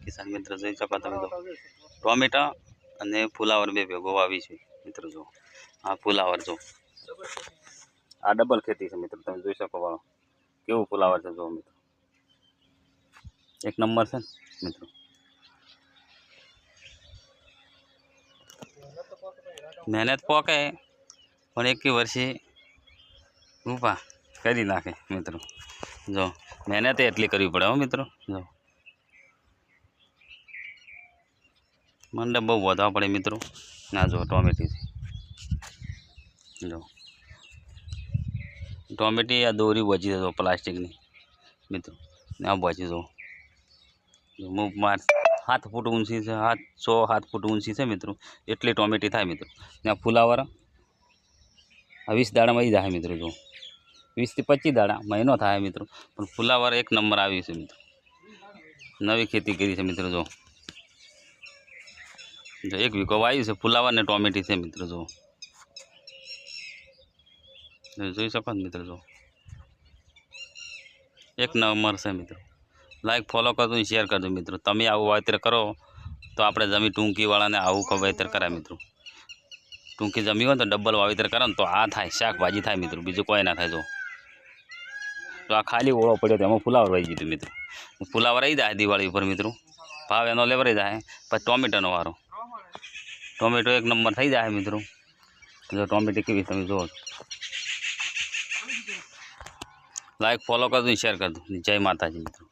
કિસાન મિત્ર જોઈ શકો તમે તો ટોમેટા અને ફુલાવર બે ભેગો વાવી છે મિત્રો જો આ ફુલાવર જો આ ડબલ ખેતી છે મિત્રો તમે જોઈ શકો વાળો કેવું ફુલાવર છે જો મિત્રો એક નંબર છે મિત્રો મહેનત પોકે પણ એક વર્ષે ઊભા કરી નાખે મિત્રો જો મહેનત એટલી કરવી પડે હો મિત્રો જો મંડપ બહુ વધવા પડે મિત્રો ના જો ટોમેટી જો ટોમેટી આ દોરી બચી જો પ્લાસ્ટિકની મિત્રો આ બચી જો માર 7 ફૂટ ઊંચી છે 7 ફૂટ ઊંચી છે મિત્રો એટલી ટોમેટી થાય મિત્રો ને આ ફુલાવર 20 દાડામાં આવી જાય મિત્રો જો 20 થી 25 દાડા મહિનો થાય મિત્રો પણ ફુલાવર એક નંબર આવી છે મિત્રો નવી ખેતી કરી છે મિત્રો જો એક વીઘો વાવ્યું છે ફુલાવર ને ટોમેટી છે મિત્રો જો જોઈ શકો મિત્રો જો એક નંબર છે મિત્રો લાઈક ફોલો કરજો શેર કરજો મિત્રો તમે આવું વાવેતર કરો તો આપણે જમીન ટૂંકીવાળાને આવું વાવેતર કરાય મિત્રો ટૂંકી જમી હોય તો ડબલ વાવેતર કરે ને તો આ થાય શાકભાજી થાય મિત્રો બીજું કોઈ ના થાય જો તો આ ખાલી ઓળો પડ્યો તો એમાં ફુલાવર વાવી દીધું મિત્રો ફુલાવર આવી જાય દિવાળી ઉપર મિત્રો ભાવ એનો લેવરાઈ જાય પછી ટોમેટોનો વારો ટોમેટો એક નંબર થઈ જાય મિત્રો જો ટોમેટો કેવી તમે જુઓ લાઈક ફોલો કરજો શેર કરજો જય માતાજી મિત્રો।